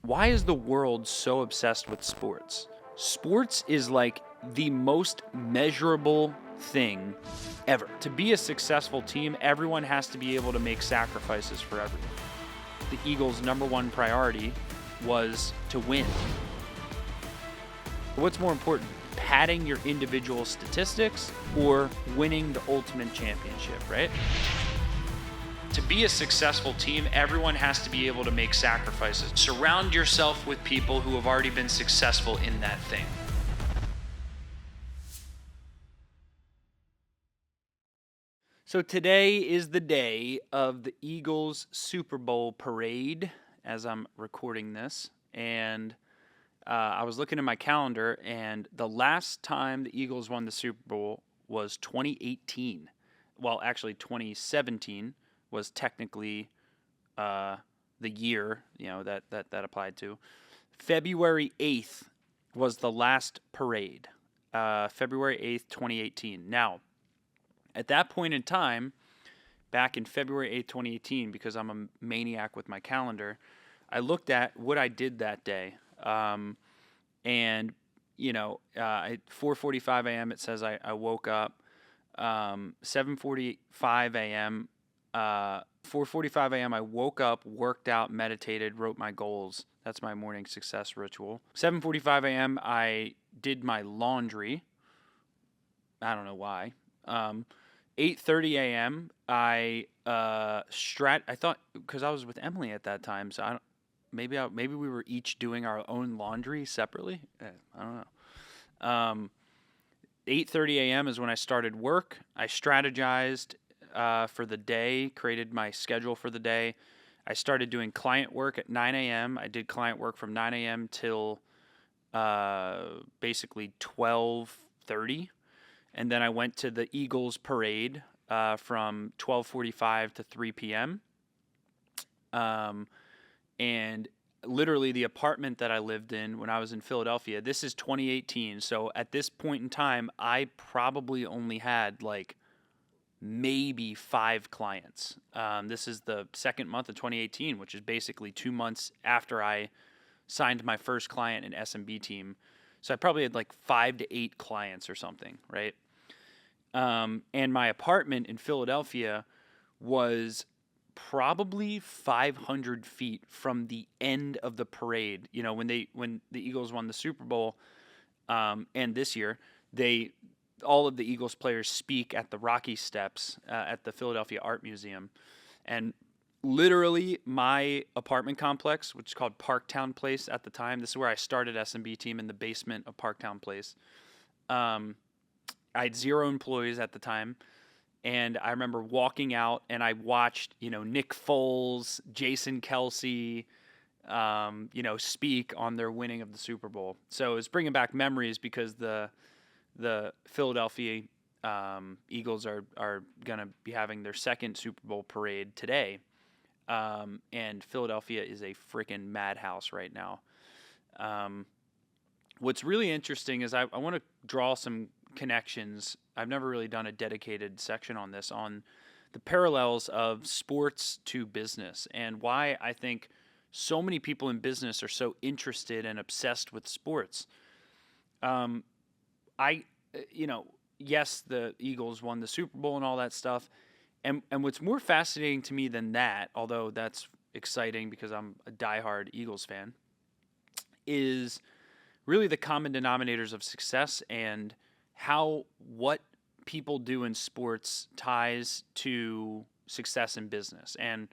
Why is the world so obsessed with sports? Sports is like the most measurable thing ever. To be a successful team, everyone has to be able to make sacrifices for everyone. The Eagles' number one priority was to win. What's more important, padding your individual statistics or winning the ultimate championship, right? To be a successful team, everyone has to be able to make sacrifices. Surround yourself with people who have already been successful in that thing. So today is the day of the Eagles Super Bowl parade as I'm recording this. And I was looking at my calendar, and the last time the Eagles won the Super Bowl was 2018. Well, actually 2017 was technically the year, that applied to. February 8th was the last parade. February 8th, 2018. Now, at that point in time, back in February 8th, 2018, because I'm a maniac with my calendar, I looked at what I did that day. And, at 4:45 a.m., it says I woke up. 7:45 a.m., 4:45 a.m., I woke up, worked out, meditated, wrote my goals. That's my morning success ritual. 7:45 a.m., I did my laundry. I don't know why. 8:30 a.m., I thought, because I was with Emily at that time, so maybe we were each doing our own laundry separately. I don't know. 8:30 a.m. is when I started work. I strategized for the day, created my schedule for the day. I started doing client work at 9 a.m. I did client work from 9 a.m. till basically 12:30. And then I went to the Eagles parade from 12:45 to 3 p.m. And literally the apartment that I lived in when I was in Philadelphia, this is 2018. So at this point in time, I probably only had like maybe 5 clients. This is the second month of 2018, which is basically 2 months after I signed my first client in SMB team. So I probably had like 5 to 8 clients or something, right? And my apartment in Philadelphia was probably 500 feet from the end of the parade. When the Eagles won the Super Bowl, and this year, all of the Eagles players speak at the Rocky Steps at the Philadelphia Art Museum. And literally my apartment complex, which is called Parktown Place at the time, this is where I started SMB team, in the basement of Parktown Place. I had 0 employees at the time, and I remember walking out and I watched, Nick Foles, Jason Kelsey, speak on their winning of the Super Bowl. So it's bringing back memories because the Philadelphia Eagles are going to be having their second Super Bowl parade today. And Philadelphia is a freaking madhouse right now. What's really interesting is I want to draw some connections. I've never really done a dedicated section on this, on the parallels of sports to business, and why I think so many people in business are so interested and obsessed with sports. Yes, the Eagles won the Super Bowl and all that stuff. And what's more fascinating to me than that, although that's exciting because I'm a diehard Eagles fan, is really the common denominators of success and how what people do in sports ties to success in business. And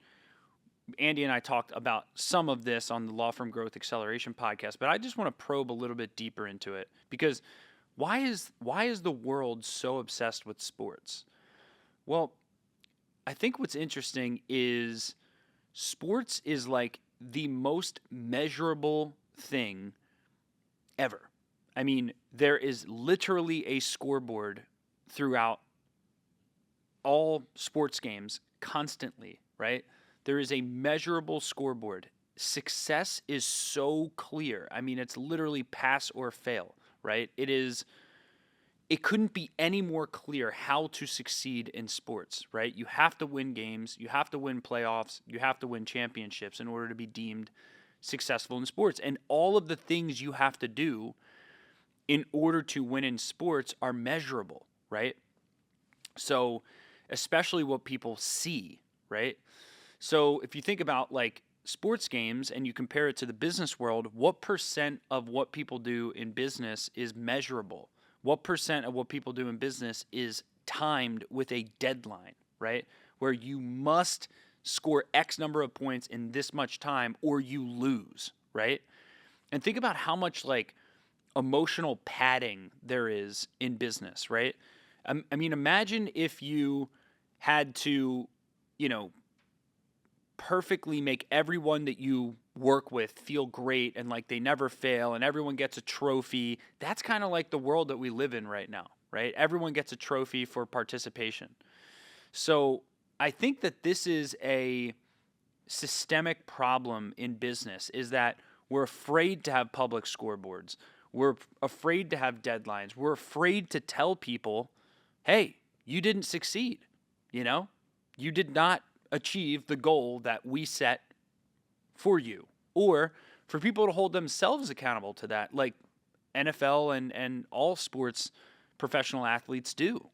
Andy and I talked about some of this on the Law Firm Growth Acceleration podcast, but I just want to probe a little bit deeper into it, because why is the world so obsessed with sports? Well, I think what's interesting is sports is like the most measurable thing ever. I mean, there is literally a scoreboard throughout all sports games constantly, right? There is a measurable scoreboard. Success is so clear. I mean, it's literally pass or fail, right? It couldn't be any more clear how to succeed in sports, right? You have to win games, you have to win playoffs, you have to win championships in order to be deemed successful in sports. And all of the things you have to do in order to win in sports are measurable, right? So, especially what people see, right? So, if you think about like sports games and you compare it to the business world, what percent of what people do in business is measurable? What percent of what people do in business is timed with a deadline, right? Where you must score X number of points in this much time or you lose, right? And think about how much like emotional padding there is in business, right? I mean, imagine if you had to, you know, perfectly make everyone that you work with feel great and like they never fail and everyone gets a trophy. That's kind of like the world that we live in right now, right? Everyone gets a trophy for participation. So I think that this is a systemic problem in business, is that we're afraid to have public scoreboards. We're afraid to have deadlines. We're afraid to tell people, hey, you didn't succeed. You know, you did not achieve the goal that we set for you. Or for people to hold themselves accountable to that, like NFL and all sports professional athletes do.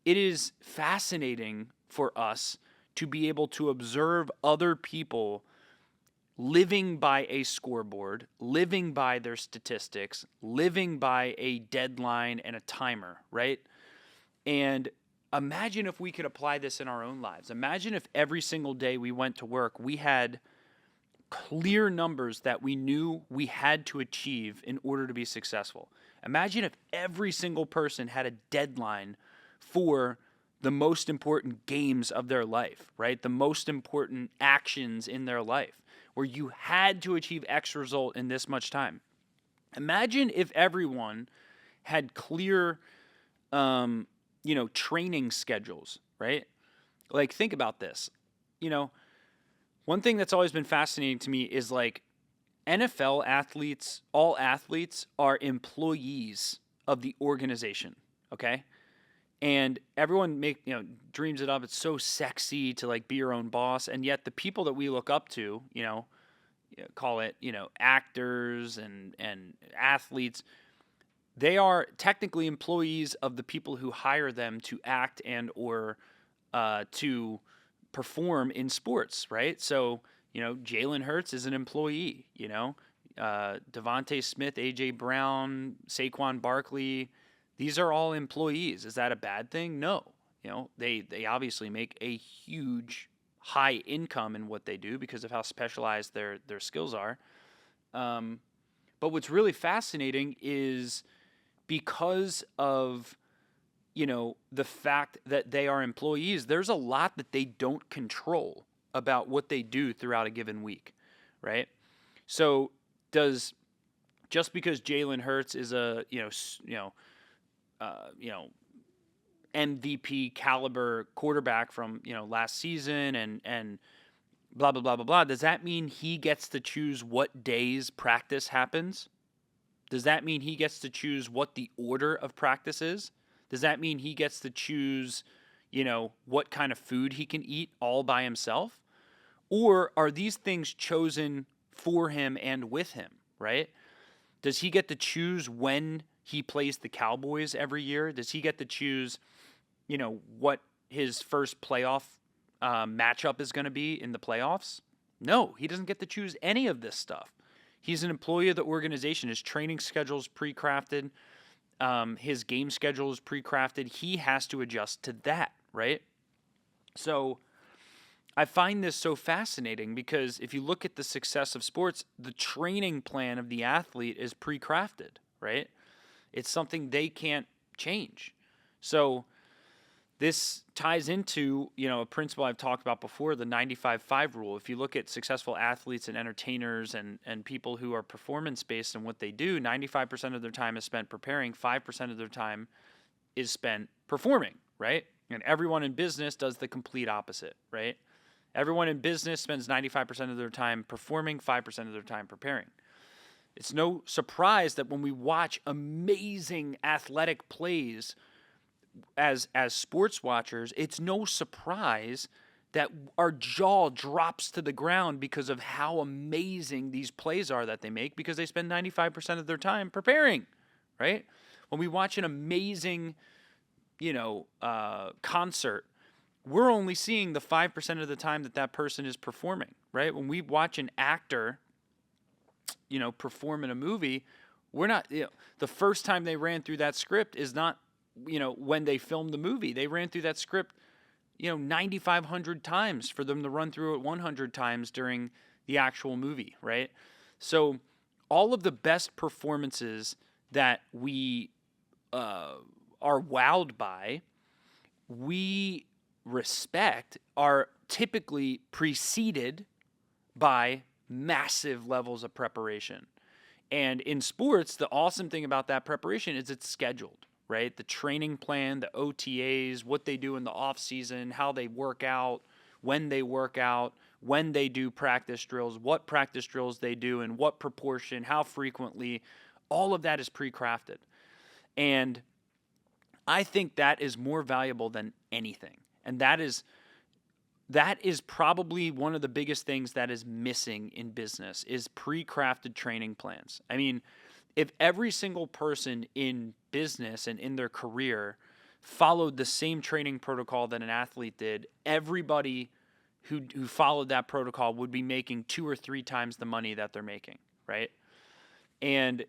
It is fascinating for us to be able to observe other people living by a scoreboard, living by their statistics, living by a deadline and a timer, right? And imagine if we could apply this in our own lives. Imagine if every single day we went to work, we had clear numbers that we knew we had to achieve in order to be successful. Imagine if every single person had a deadline for the most important games of their life, right? The most important actions in their life, where you had to achieve X result in this much time. Imagine if everyone had clear, training schedules, right? Like, think about this. One thing that's always been fascinating to me is like NFL athletes, all athletes are employees of the organization, okay? And everyone dreams it up. It's so sexy to like be your own boss, and yet the people that we look up to, call it, actors and athletes, they are technically employees of the people who hire them to act and or to perform in sports, right? So, Jalen Hurts is an employee, Devontae Smith, AJ Brown, Saquon Barkley, these are all employees. Is that a bad thing? No. They obviously make a huge high income in what they do because of how specialized their skills are. But what's really fascinating is because of the fact that they are employees, there's a lot that they don't control about what they do throughout a given week, right? So just because Jalen Hurts is a MVP caliber quarterback from last season and blah blah blah blah blah, does that mean he gets to choose what days practice happens? Does that mean he gets to choose what the order of practice is? Does that mean he gets to choose, what kind of food he can eat all by himself? Or are these things chosen for him and with him, right? Does he get to choose when he plays the Cowboys every year? Does he get to choose, what his first playoff matchup is going to be in the playoffs? No, he doesn't get to choose any of this stuff. He's an employee of the organization. His training schedule is pre-crafted. His game schedule is pre-crafted. He has to adjust to that, right? So I find this so fascinating because if you look at the success of sports, the training plan of the athlete is pre-crafted, right? It's something they can't change. So this ties into, a principle I've talked about before, the 95-5 rule. If you look at successful athletes and entertainers and people who are performance-based in what they do, 95% of their time is spent preparing, 5% of their time is spent performing, right? And everyone in business does the complete opposite, right? Everyone in business spends 95% of their time performing, 5% of their time preparing. It's no surprise that when we watch amazing athletic plays as sports watchers, it's no surprise that our jaw drops to the ground because of how amazing these plays are that they make, because they spend 95% of their time preparing, right? When we watch an amazing, concert, we're only seeing the 5% of the time that person is performing, right? When we watch an actor, perform in a movie, we're not, the first time they ran through that script is not, when they filmed the movie. They ran through that script 9,500 times for them to run through it 100 times during the actual movie, right? So all of the best performances that we are wowed by, we respect, are typically preceded by massive levels of preparation. And in sports, the awesome thing about that preparation is it's scheduled, right? The training plan, the OTAs, what they do in the off season, how they work out, when they do practice drills, what practice drills they do, in what proportion, how frequently, all of that is pre-crafted. And I think that is more valuable than anything. And that is probably one of the biggest things that is missing in business, is pre-crafted training plans. I mean, if every single person in business and in their career followed the same training protocol that an athlete did, everybody who followed that protocol would be making 2 or 3 times the money that they're making, right? And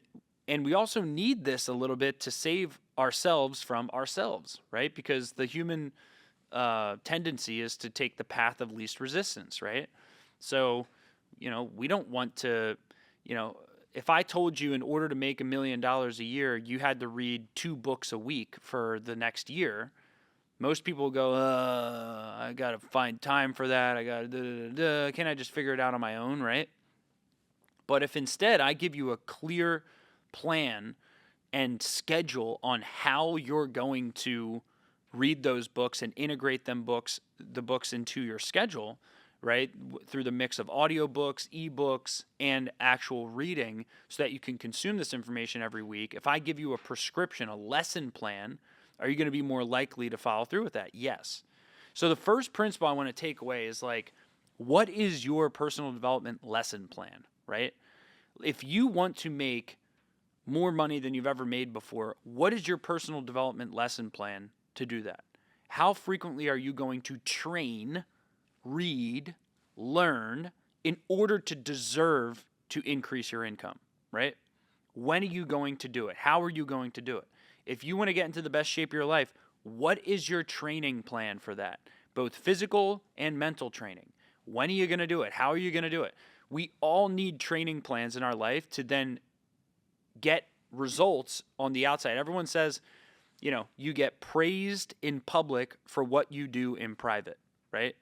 we also need this a little bit to save ourselves from ourselves, right? Because the human tendency is to take the path of least resistance, right? So, we don't want to, if I told you in order to make $1 million a year, you had to read 2 books a week for the next year, most people go, I got to find time for that. I got to, can't I just figure it out on my own, right? But if instead I give you a clear plan and schedule on how you're going to read those books and integrate the books into your schedule, right? Through the mix of audiobooks, ebooks, and actual reading, so that you can consume this information every week. If I give you a prescription, a lesson plan, are you going to be more likely to follow through with that? Yes. So the first principle I want to take away is what is your personal development lesson plan, right? If you want to make more money than you've ever made before, what is your personal development lesson plan to do that? How frequently are you going to train, read, learn in order to deserve to increase your income, right? When are you going to do it? How are you going to do it? If you want to get into the best shape of your life, what is your training plan for that? Both physical and mental training. When are you going to do it? How are you going to do it? We all need training plans in our life to then get results on the outside. Everyone says, you get praised in public for what you do in private, right?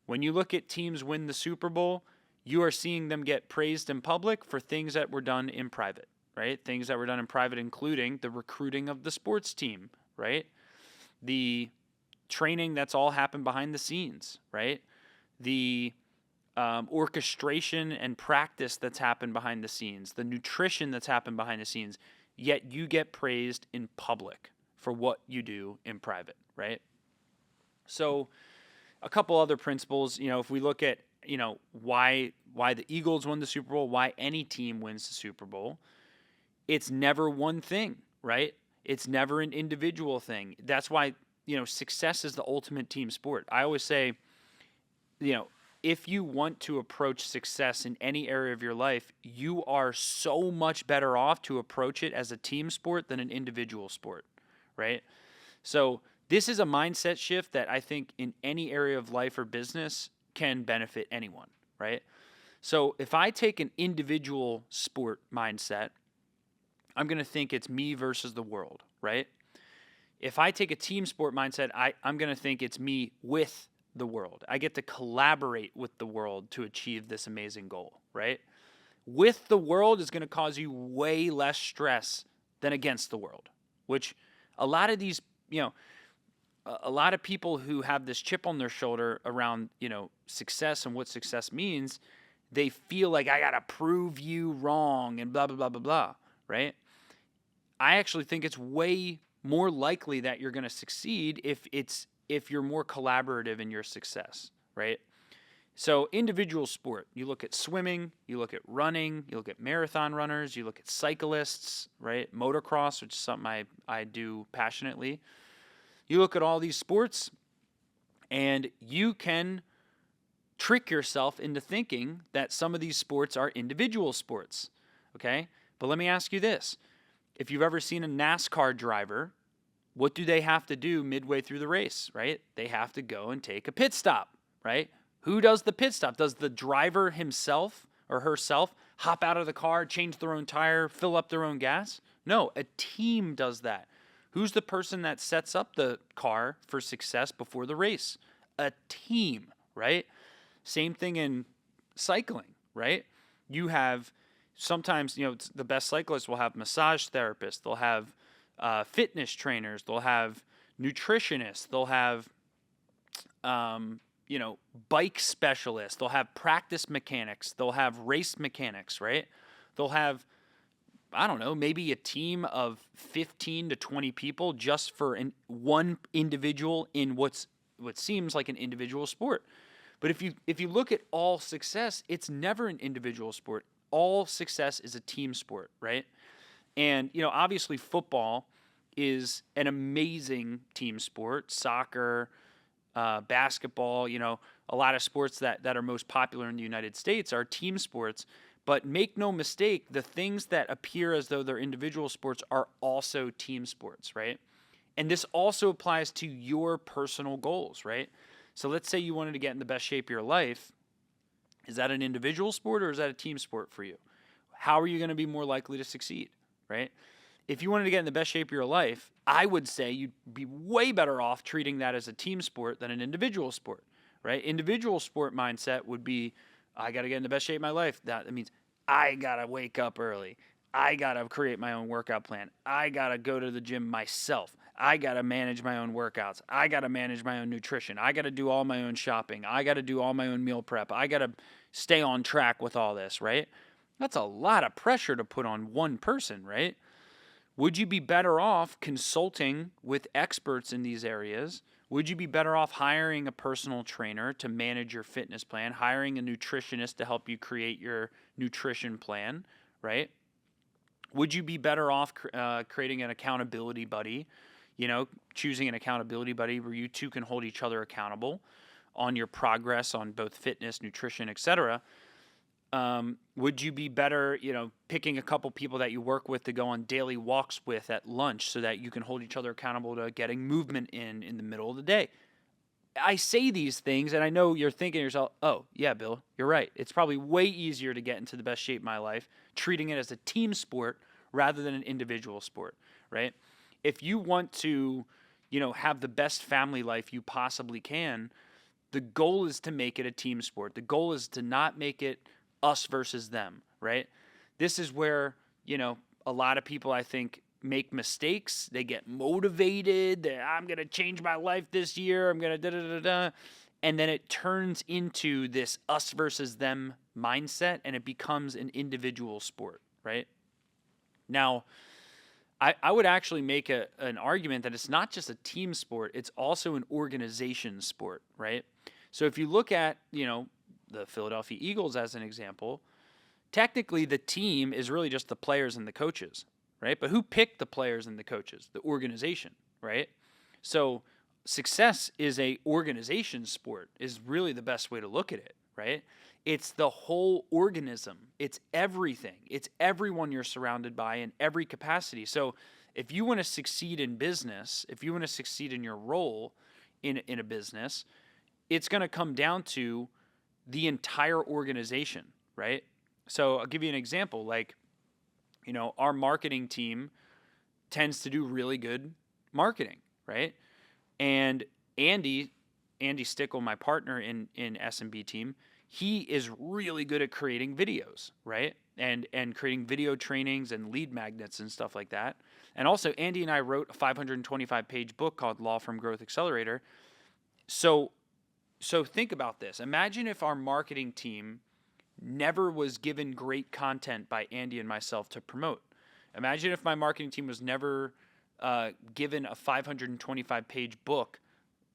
When you look at teams win the Super Bowl, you are seeing them get praised in public for things that were done in private, right? Things that were done in private, including the recruiting of the sports team, right? The training that's all happened behind the scenes, right? The orchestration and practice that's happened behind the scenes, the nutrition that's happened behind the scenes, yet you get praised in public for what you do in private, right? So a couple other principles, if we look at, why the Eagles won the Super Bowl, why any team wins the Super Bowl, it's never one thing, right? It's never an individual thing. That's why, success is the ultimate team sport. I always say, if you want to approach success in any area of your life, you are so much better off to approach it as a team sport than an individual sport, right? So this is a mindset shift that I think in any area of life or business can benefit anyone, right? So if I take an individual sport mindset, I'm going to think it's me versus the world, right? If I take a team sport mindset, I'm going to think it's me with the world. I get to collaborate with the world to achieve this amazing goal, right? With the world is going to cause you way less stress than against the world, which a lot of these, a lot of people who have this chip on their shoulder around, success and what success means, they feel like I got to prove you wrong and blah, blah, blah, blah, blah, right? I actually think it's way more likely that you're going to succeed if you're more collaborative in your success, right? So individual sport, you look at swimming, you look at running, you look at marathon runners, you look at cyclists, right? Motocross, which is something I do passionately. You look at all these sports, and you can trick yourself into thinking that some of these sports are individual sports, okay? But let me ask you this. If you've ever seen a NASCAR driver, what do they have to do midway through the race, right? They have to go and take a pit stop, right? Who does the pit stop? Does the driver himself or herself hop out of the car, change their own tire, fill up their own gas? No, a team does that. Who's the person that sets up the car for success before the race? A team, right? Same thing in cycling, right? You have sometimes, the best cyclists will have massage therapists, they'll have fitness trainers, they'll have nutritionists, they'll have, bike specialists, they'll have practice mechanics, they'll have race mechanics, right? They'll have, I don't know, maybe a team of 15 to 20 people just for one individual in what seems like an individual sport. But if you look at all success, it's never an individual sport. All success is a team sport, right? And, obviously football is an amazing team sport. Soccer, basketball, a lot of sports that are most popular in the United States are team sports. But make no mistake, the things that appear as though they're individual sports are also team sports, right? And this also applies to your personal goals, right? So let's say you wanted to get in the best shape of your life. Is that an individual sport or is that a team sport for you? How are you going to be more likely to succeed, right? If you wanted to get in the best shape of your life, I would say you'd be way better off treating that as a team sport than an individual sport, right? Individual sport mindset would be, I got to get in the best shape of my life. That means I got to wake up early. I got to create my own workout plan. I got to go to the gym myself. I got to manage my own workouts. I got to manage my own nutrition. I got to do all my own shopping. I got to do all my own meal prep. I got to stay on track with all this, right? That's a lot of pressure to put on one person, right? Would you be better off consulting with experts in these areas? Would you be better off hiring a personal trainer to manage your fitness plan, hiring a nutritionist to help you create your nutrition plan, right? Would you be better off creating an accountability buddy, choosing an accountability buddy where you two can hold each other accountable on your progress on both fitness, nutrition, etc.? Would you be better, picking a couple people that you work with to go on daily walks with at lunch so that you can hold each other accountable to getting movement in the middle of the day? I say these things, and I know you're thinking to yourself, oh, yeah, Bill, you're right. It's probably way easier to get into the best shape of my life, treating it as a team sport rather than an individual sport, right? If you want to, have the best family life you possibly can, the goal is to make it a team sport. The goal is to not make it us versus them, right? This is where, a lot of people, I think, make mistakes. They get motivated. I'm going to change my life this year. I'm going to da-da-da-da. And then it turns into this us versus them mindset, and it becomes an individual sport, right? Now, I would actually make an argument that it's not just a team sport, it's also an organization sport, right? So if you look at, the Philadelphia Eagles as an example, technically the team is really just the players and the coaches, right? But who picked the players and the coaches? The organization, right? So success is a organization sport is really the best way to look at it, right? It's the whole organism. It's everything. It's everyone you're surrounded by in every capacity. So if you want to succeed in business, if you want to succeed in your role in a business, it's going to come down to the entire organization, right? So I'll give you an example. Like, our marketing team tends to do really good marketing, right? And Andy Stickle, my partner in S&B team, he is really good at creating videos, right? And creating video trainings and lead magnets and stuff like that. And also, Andy and I wrote a 525-page book called Law Firm Growth Accelerator. So think about this. Imagine if our marketing team never was given great content by Andy and myself to promote. Imagine if my marketing team was never given a 525-page book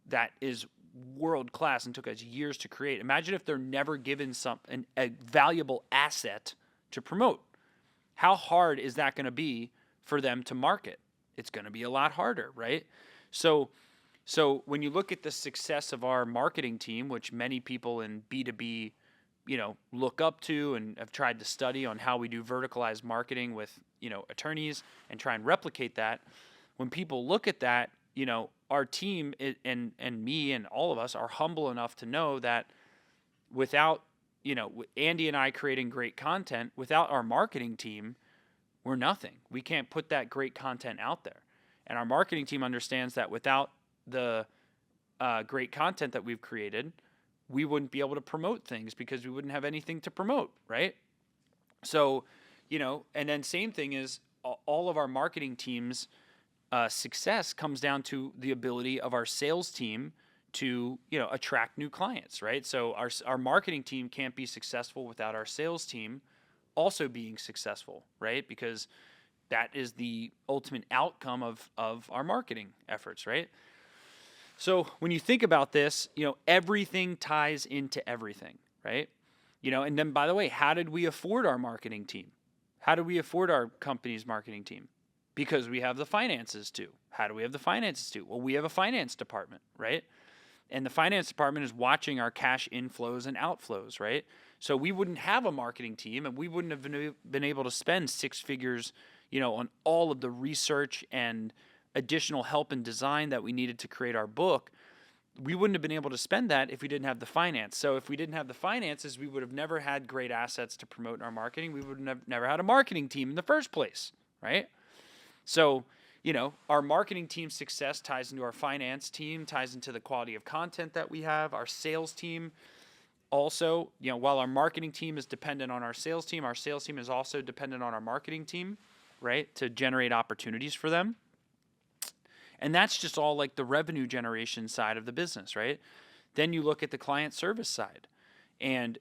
that is world class and took us years to create. Imagine if they're never given a valuable asset to promote. How hard is that going to be for them to market? It's going to be a lot harder, right? So when you look at the success of our marketing team, which many people in B2B, look up to and have tried to study on how we do verticalized marketing with, attorneys and try and replicate that. When people look at that, our team and me and all of us are humble enough to know that without, Andy and I creating great content, without our marketing team, we're nothing. We can't put that great content out there. And our marketing team understands that without the great content that we've created, we wouldn't be able to promote things because we wouldn't have anything to promote, right? So, and then same thing is all of our marketing teams' success comes down to the ability of our sales team to, attract new clients, right? So our marketing team can't be successful without our sales team also being successful, right? Because that is the ultimate outcome of our marketing efforts, right? So when you think about this, everything ties into everything, right? And then by the way, how did we afford our marketing team? How do we afford our company's marketing team? Because we have the finances to. How do we have the finances to? Well, we have a finance department, right? And the finance department is watching our cash inflows and outflows, right? So we wouldn't have a marketing team and we wouldn't have been able to spend six figures, on all of the research and additional help and design that we needed to create our book. We wouldn't have been able to spend that if we didn't have the finance. So if we didn't have the finances, we would have never had great assets to promote in our marketing. We would have never had a marketing team in the first place, right? So, our marketing team's success ties into our finance team, ties into the quality of content that we have, our sales team. Also, while our marketing team is dependent on our sales team is also dependent on our marketing team, right, to generate opportunities for them. And that's just all like the revenue generation side of the business, right? Then you look at the client service side. And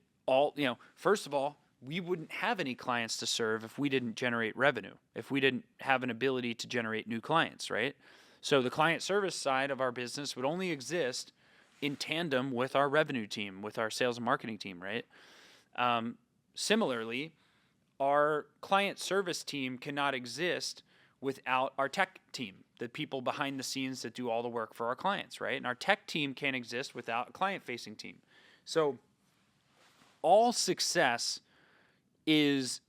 first of all, we wouldn't have any clients to serve if we didn't generate revenue, if we didn't have an ability to generate new clients, right? So the client service side of our business would only exist in tandem with our revenue team, with our sales and marketing team, right? Similarly, our client service team cannot exist without our tech team, the people behind the scenes that do all the work for our clients, right? And our tech team can't exist without a client-facing team. So all success is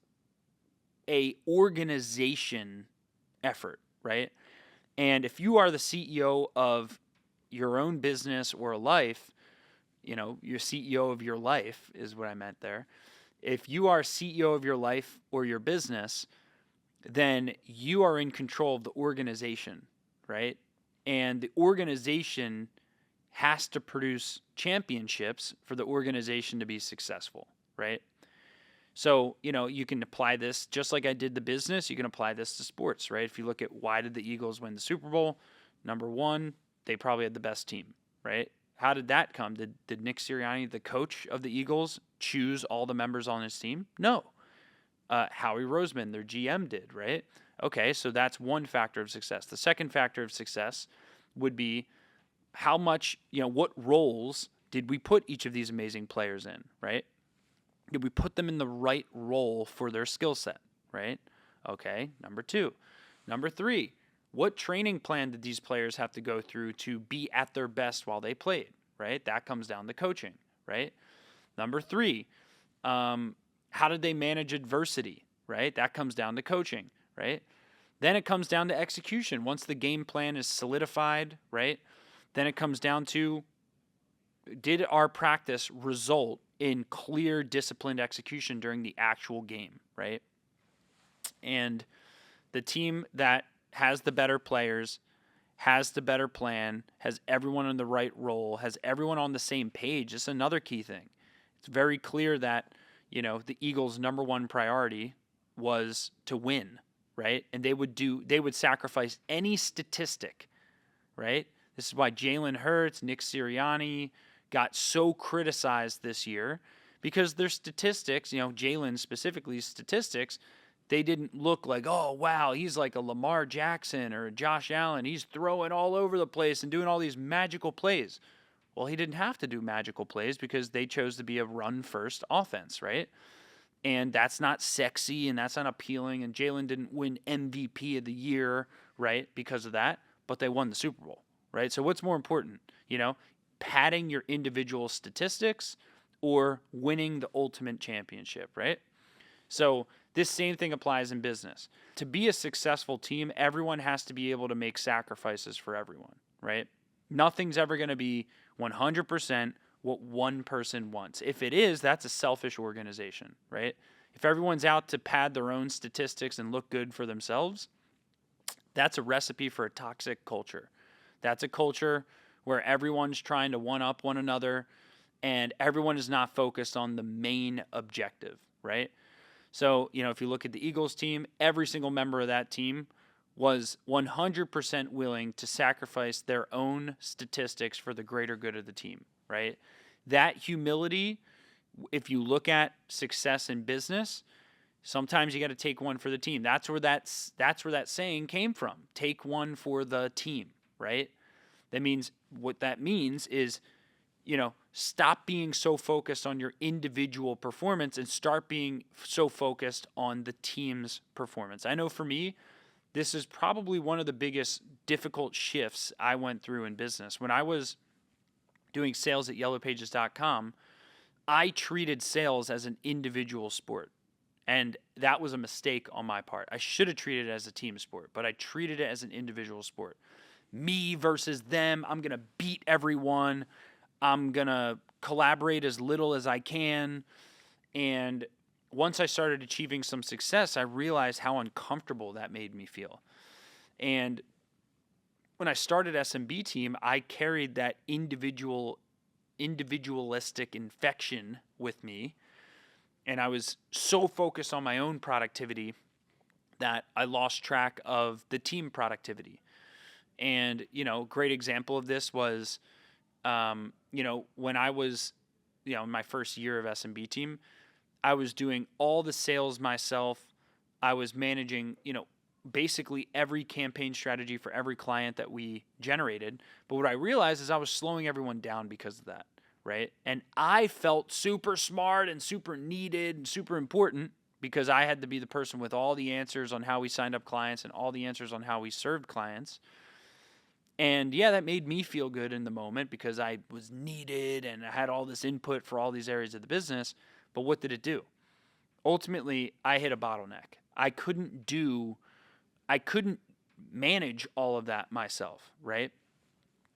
a organization effort, right? And if you are the CEO of your own business or a life, you're CEO of your life is what I meant there. If you are CEO of your life or your business, then you are in control of the organization, right? And the organization has to produce championships for the organization to be successful, right? So, you can apply this just like I did the business. You can apply this to sports, right? If you look at why did the Eagles win the Super Bowl? Number one, they probably had the best team, right? How did that come? Did Nick Sirianni, the coach of the Eagles, choose all the members on his team? No. Howie Roseman, their GM, did, right? Okay, so that's one factor of success. The second factor of success would be how much, what roles did we put each of these amazing players in, right? Did we put them in the right role for their skill set, right? Okay, number two. Number three, what training plan did these players have to go through to be at their best while they played, right? That comes down to coaching, right? Number three, how did they manage adversity, right? That comes down to coaching, right? Then it comes down to execution. Once the game plan is solidified, right? Then it comes down to, did our practice result in clear, disciplined execution during the actual game, right? And the team that has the better players, has the better plan, has everyone in the right role, has everyone on the same page. This is another key thing. It's very clear that, the Eagles' number one priority was to win, right? And they would sacrifice any statistic, right? This is why Jalen Hurts, Nick Sirianni got so criticized this year, because their statistics, Jalen specifically statistics, they didn't look like, oh, wow, he's like a Lamar Jackson or a Josh Allen. He's throwing all over the place and doing all these magical plays. Well, he didn't have to do magical plays because they chose to be a run-first offense, right? And that's not sexy and that's not appealing. And Jalen didn't win MVP of the year, right, because of that, but they won the Super Bowl, right? So what's more important, padding your individual statistics or winning the ultimate championship, right? So this same thing applies in business. To be a successful team, everyone has to be able to make sacrifices for everyone, right? Nothing's ever going to be 100% what one person wants. If it is, that's a selfish organization, right? If everyone's out to pad their own statistics and look good for themselves, that's a recipe for a toxic culture. That's a culture where everyone's trying to one up one another and everyone is not focused on the main objective, right? So, if you look at the Eagles team, every single member of that team was 100% willing to sacrifice their own statistics for the greater good of the team, right? That humility, if you look at success in business, sometimes you got to take one for the team. That's where that saying came from. Take one for the team, right? What that means is, stop being so focused on your individual performance and start being so focused on the team's performance. I know for me, this is probably one of the biggest difficult shifts I went through in business. When I was doing sales at yellowpages.com, I treated sales as an individual sport. And that was a mistake on my part. I should have treated it as a team sport, but I treated it as an individual sport. Me versus them. I'm going to beat everyone. I'm going to collaborate as little as I can. And once I started achieving some success, I realized how uncomfortable that made me feel. And when I started SMB team, I carried that individualistic infection with me. And I was so focused on my own productivity that I lost track of the team productivity. And, great example of this was, when I was, in my first year of SMB team, I was doing all the sales myself. I was managing, basically every campaign strategy for every client that we generated. But what I realized is I was slowing everyone down because of that, right? And I felt super smart and super needed and super important because I had to be the person with all the answers on how we signed up clients and all the answers on how we served clients. And yeah, that made me feel good in the moment because I was needed and I had all this input for all these areas of the business. But what did it do? Ultimately, I hit a bottleneck. I couldn't manage all of that myself, right?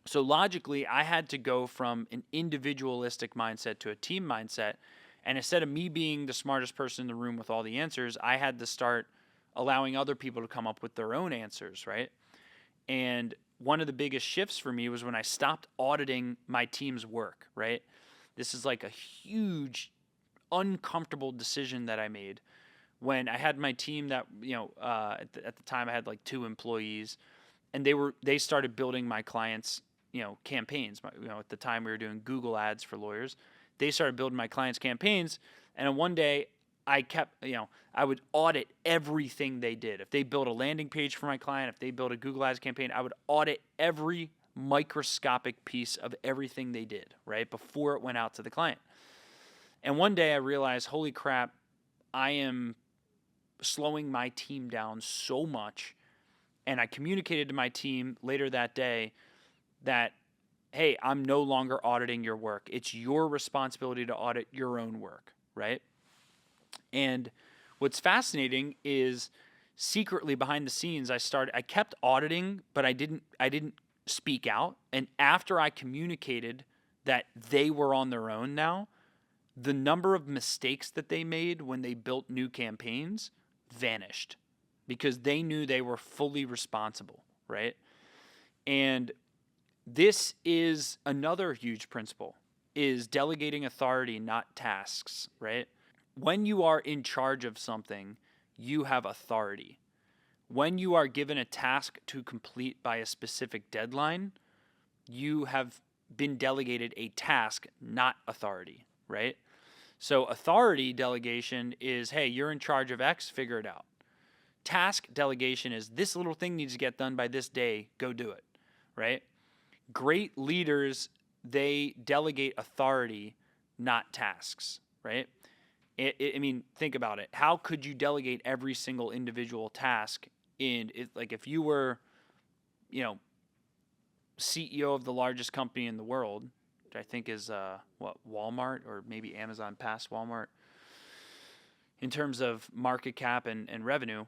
So logically, I had to go from an individualistic mindset to a team mindset. And instead of me being the smartest person in the room with all the answers, I had to start allowing other people to come up with their own answers, right? And one of the biggest shifts for me was when I stopped auditing my team's work, right? This is like a huge, uncomfortable decision that I made when I had my team that, at the time I had like 2 employees, and they started building my clients' campaigns. At the time we were doing Google ads for lawyers. They started building my clients' campaigns, and one day I kept, I would audit everything they did. If they built a landing page for my client, if they built a Google ads campaign, I would audit every microscopic piece of everything they did, right, before it went out to the client. And one day I realized, holy crap, I am slowing my team down so much. And I communicated to my team later that day that, hey, I'm no longer auditing your work. It's your responsibility to audit your own work, right? And what's fascinating is secretly behind the scenes, I kept auditing, but I didn't speak out. And after I communicated that they were on their own now, the number of mistakes that they made when they built new campaigns vanished because they knew they were fully responsible, right? And this is another huge principle, is delegating authority, not tasks, right? When you are in charge of something, you have authority. When you are given a task to complete by a specific deadline, you have been delegated a task, not authority, right? So authority delegation is, hey, you're in charge of X, figure it out. Task delegation is, this little thing needs to get done by this day, go do it, right? Great leaders they delegate authority, not tasks, right? I mean, think about it. How could you delegate every single individual task like if you were, you know, CEO of the largest company in the world, which I think is Walmart, or maybe Amazon past Walmart in terms of market cap and revenue.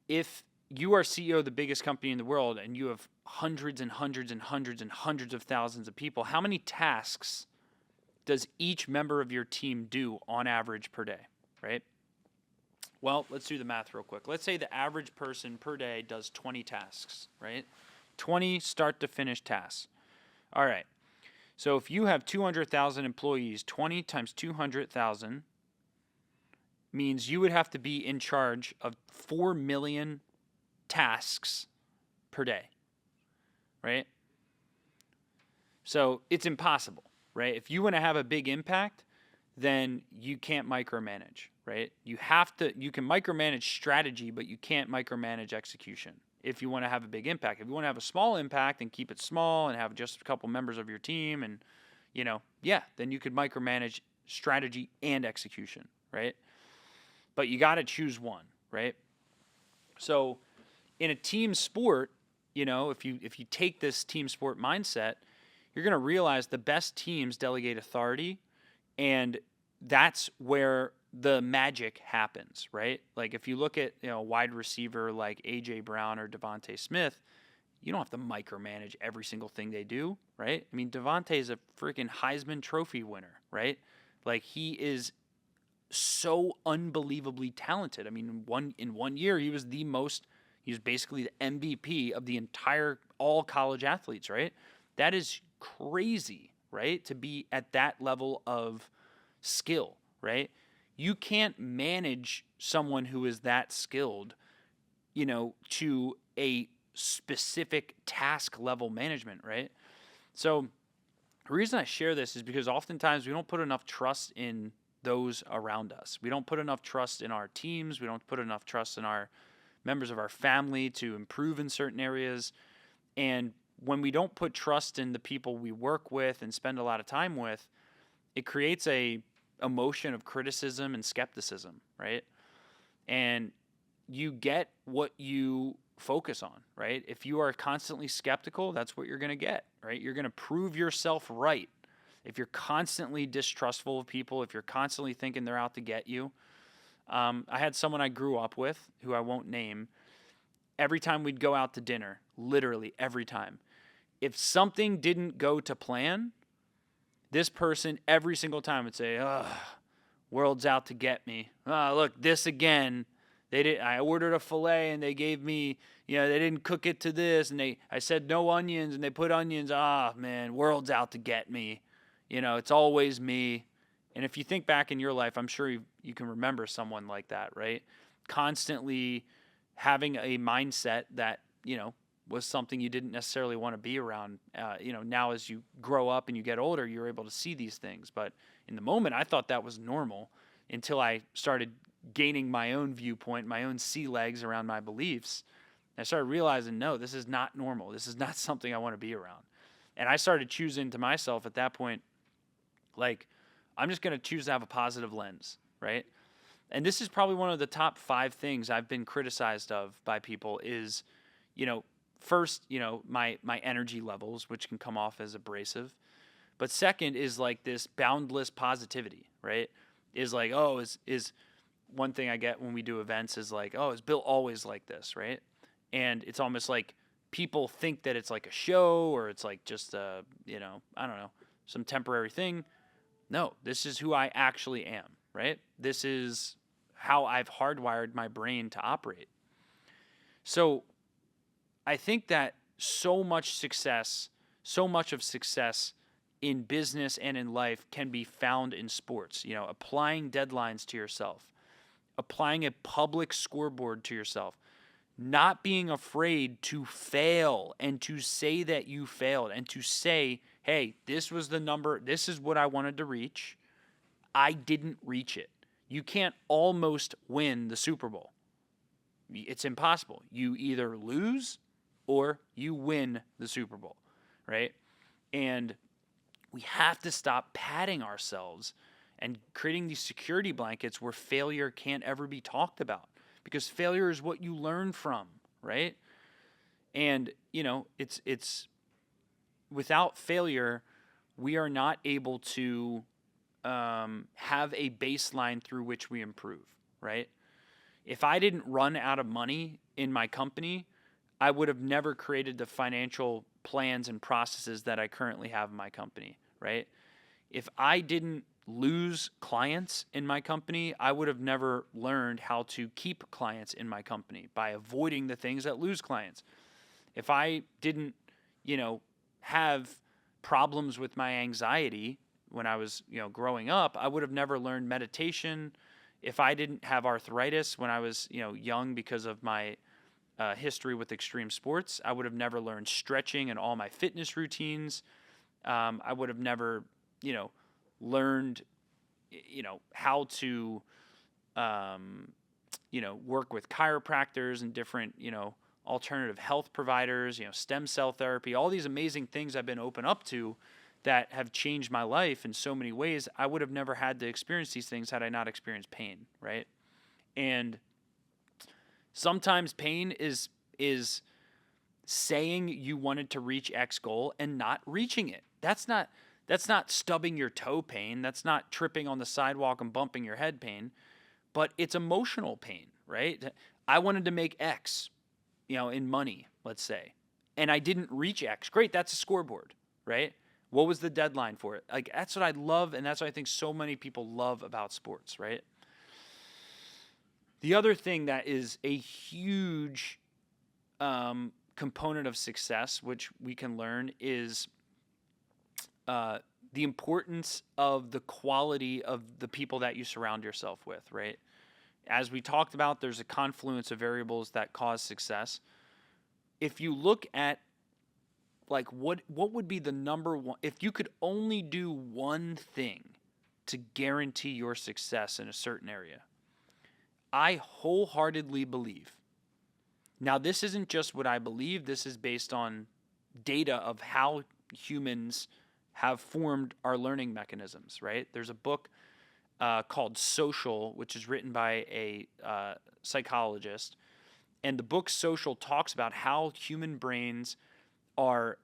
If you are CEO of the biggest company in the world and you have hundreds and hundreds and hundreds and hundreds of thousands of people, how many tasks does each member of your team do on average per day, right? Well, let's do the math real quick. Let's say the average person per day does 20 tasks, right? 20 start to finish tasks. All right. So if you have 200,000 employees, 20 times 200,000 means you would have to be in charge of 4 million tasks per day, right? So it's impossible, right? If you want to have a big impact, then you can't micromanage, right? You can micromanage strategy, but you can't micromanage execution if you want to have a big impact. If you want to have a small impact and keep it small and have just a couple members of your team and, then you could micromanage strategy and execution, right? But you got to choose one, right? So in a team sport, if you take this team sport mindset, you're going to realize the best teams delegate authority, and that's where the magic happens, right? Like if you look at a wide receiver like A.J. Brown or Devontae Smith, you don't have to micromanage every single thing they do, right? I mean, Devontae is a freaking Heisman Trophy winner, right? Like he is so unbelievably talented. I mean, in one year he was basically the MVP of the entire all college athletes, right? That is crazy, right? To be at that level of skill, right? You can't manage someone who is that skilled, to a specific task level management, right? So the reason I share this is because oftentimes we don't put enough trust in those around us. We don't put enough trust in our teams. We don't put enough trust in our members of our family to improve in certain areas. And when we don't put trust in the people we work with and spend a lot of time with, it creates a emotion of criticism and skepticism, right? And you get what you focus on, right? If you are constantly skeptical, that's what you're going to get, right? You're going to prove yourself right. If you're constantly distrustful of people, if you're constantly thinking they're out to get you. I had someone I grew up with, who I won't name, every time we'd go out to dinner, literally every time, if something didn't go to plan, this person every single time would say, "Ugh, world's out to get me. Look, this again. I ordered a filet and they gave me, they didn't cook it to this, and I said no onions and they put onions. Man, world's out to get me. It's always me." And if you think back in your life, I'm sure you can remember someone like that, right? Constantly having a mindset that, was something you didn't necessarily want to be around. Now as you grow up and you get older, you're able to see these things. But in the moment, I thought that was normal until I started gaining my own viewpoint, my own sea legs around my beliefs. And I started realizing, no, this is not normal. This is not something I want to be around. And I started choosing to myself at that point, like, I'm just going to choose to have a positive lens, right? And this is probably one of the top 5 things I've been criticized of by people is, first, my energy levels, which can come off as abrasive. But second is like this boundless positivity, right? Is like, is one thing I get when we do events is like, is Bill always like this, right? And it's almost like people think that it's like a show or it's like just I don't know, some temporary thing. No, this is who I actually am, right? This is how I've hardwired my brain to operate. So I think that so much of success in business and in life can be found in sports. Applying deadlines to yourself, applying a public scoreboard to yourself, not being afraid to fail and to say that you failed and to say, hey, this was the number, this is what I wanted to reach. I didn't reach it. You can't almost win the Super Bowl. It's impossible. You either lose or you win the Super Bowl, right? And We have to stop patting ourselves and creating these security blankets where failure can't ever be talked about, because failure is what you learn from, right? And, it's without failure, we are not able to have a baseline through which we improve, right? If I didn't run out of money in my company, I would have never created the financial plans and processes that I currently have in my company, right? If I didn't lose clients in my company, I would have never learned how to keep clients in my company by avoiding the things that lose clients. If I didn't, have problems with my anxiety when I was, growing up, I would have never learned meditation. If I didn't have arthritis when I was, young because of my history with extreme sports, I would have never learned stretching and all my fitness routines. I would have never, learned, how to, work with chiropractors and different, alternative health providers, stem cell therapy, all these amazing things I've been open up to that have changed my life in so many ways. I would have never had to experience these things had I not experienced pain, right? And sometimes pain is saying you wanted to reach X goal and not reaching it. That's not stubbing your toe pain. That's not tripping on the sidewalk and bumping your head pain, but it's emotional pain, right? I wanted to make X, in money, let's say, and I didn't reach X. Great, that's a scoreboard, right? What was the deadline for it? Like, that's what I love, and that's what I think so many people love about sports, right? The other thing that is a huge component of success, which we can learn, is the importance of the quality of the people that you surround yourself with, right? As we talked about, there's a confluence of variables that cause success. If you look at what would be the number one, if you could only do one thing to guarantee your success in a certain area, I wholeheartedly believe. Now, this isn't just what I believe, this is based on data of how humans have formed our learning mechanisms, right? There's a book called Social, which is written by a psychologist. And the book Social talks about how human brains are,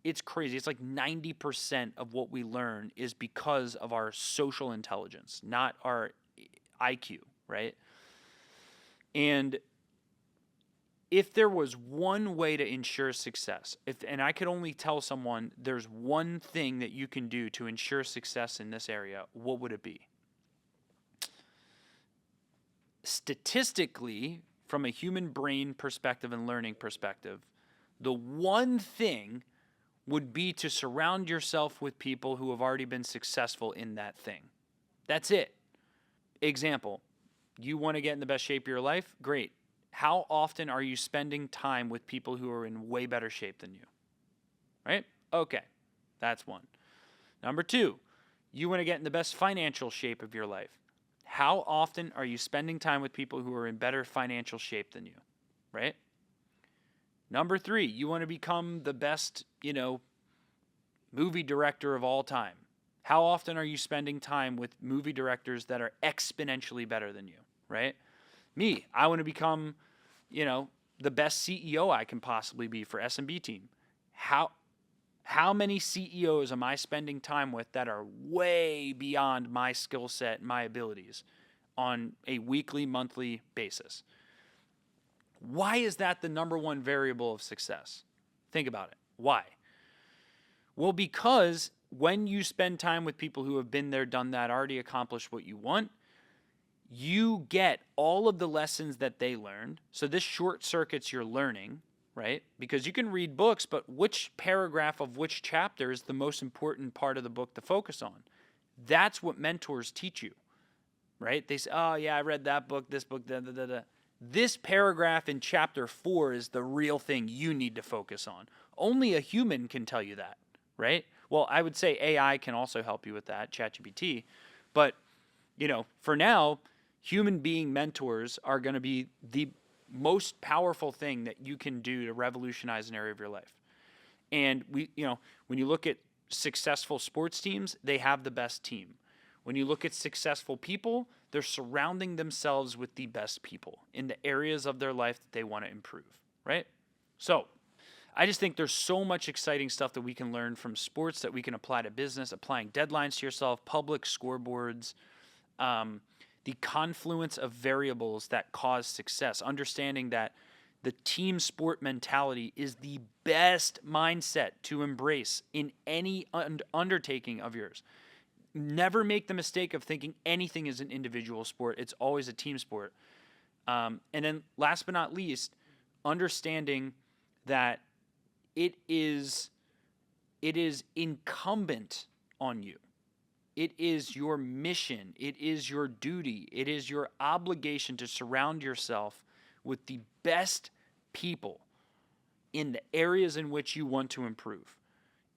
it's crazy. It's like 90% of what we learn is because of our social intelligence, not our IQ, right? And if there was one way to ensure success, and I could only tell someone there's one thing that you can do to ensure success in this area, what would it be? Statistically, from a human brain perspective and learning perspective, the one thing would be to surround yourself with people who have already been successful in that thing. That's it. Example, you want to get in the best shape of your life? Great. How often are you spending time with people who are in way better shape than you? Right? Okay, that's one. Number two, you want to get in the best financial shape of your life. How often are you spending time with people who are in better financial shape than you? Right? Number three, you want to become the best, movie director of all time. How often are you spending time with movie directors that are exponentially better than you? Right? Me, I want to become, the best CEO I can possibly be for S&B team. How many CEOs am I spending time with that are way beyond my skill set and my abilities on a weekly, monthly basis? Why is that the number one variable of success? Think about it. Why? Well, because when you spend time with people who have been there, done that, already accomplished what you want, you get all of the lessons that they learned. So this short circuits your learning, right? Because you can read books, but which paragraph of which chapter is the most important part of the book to focus on? That's what mentors teach you, right? They say, oh yeah, I read that book, this book, da, da, da, da. This paragraph in chapter 4 is the real thing you need to focus on. Only a human can tell you that, right? Well, I would say AI can also help you with that, ChatGPT. But, for now, human being mentors are going to be the most powerful thing that you can do to revolutionize an area of your life. And when you look at successful sports teams, they have the best team. When you look at successful people, they're surrounding themselves with the best people in the areas of their life that they want to improve, right? So I just think there's so much exciting stuff that we can learn from sports that we can apply to business, applying deadlines to yourself, public scoreboards, the confluence of variables that cause success, understanding that the team sport mentality is the best mindset to embrace in any undertaking of yours. Never make the mistake of thinking anything is an individual sport. It's always a team sport. And then last but not least, understanding that it is incumbent on you. It is your mission. It is your duty. It is your obligation to surround yourself with the best people in the areas in which you want to improve.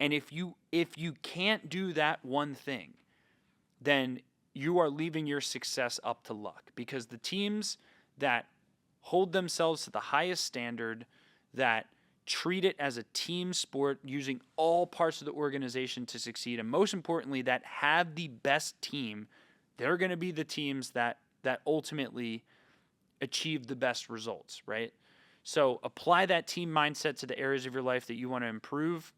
And if you can't do that one thing, then you are leaving your success up to luck, because the teams that hold themselves to the highest standard, that treat it as a team sport using all parts of the organization to succeed, and most importantly, that have the best team, they're going to be the teams that ultimately achieve the best results, right? So apply that team mindset to the areas of your life that you want to improve.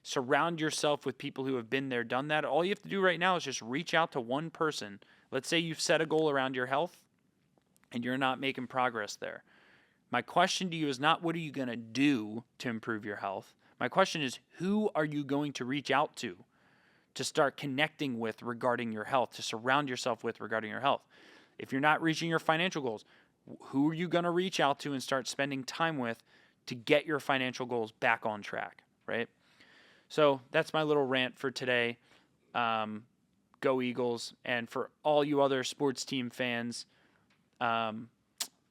Surround yourself with people who have been there, done that. All you have to do right now is just reach out to one person. Let's say you've set a goal around your health and you're not making progress there. My question to you is not what are you going to do to improve your health? My question is, who are you going to reach out to start connecting with regarding your health, to surround yourself with regarding your health? If you're not reaching your financial goals, who are you going to reach out to and start spending time with to get your financial goals back on track, right? So that's my little rant for today. Go Eagles. And for all you other sports team fans, I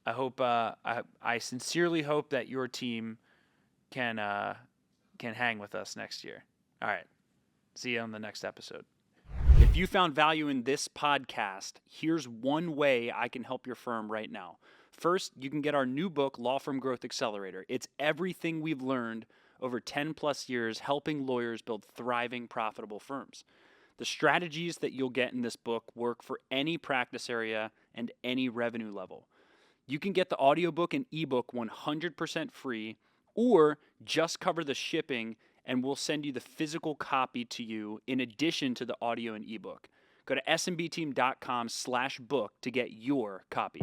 hope I sincerely hope that your team can hang with us next year. All right. See you on the next episode. If you found value in this podcast, here's one way I can help your firm right now. First, you can get our new book, Law Firm Growth Accelerator. It's everything we've learned over 10 plus years helping lawyers build thriving, profitable firms. The strategies that you'll get in this book work for any practice area and any revenue level. You can get the audiobook and ebook 100% free, or just cover the shipping and we'll send you the physical copy to you in addition to the audio and ebook. Go to smbteam.com/book to get your copy.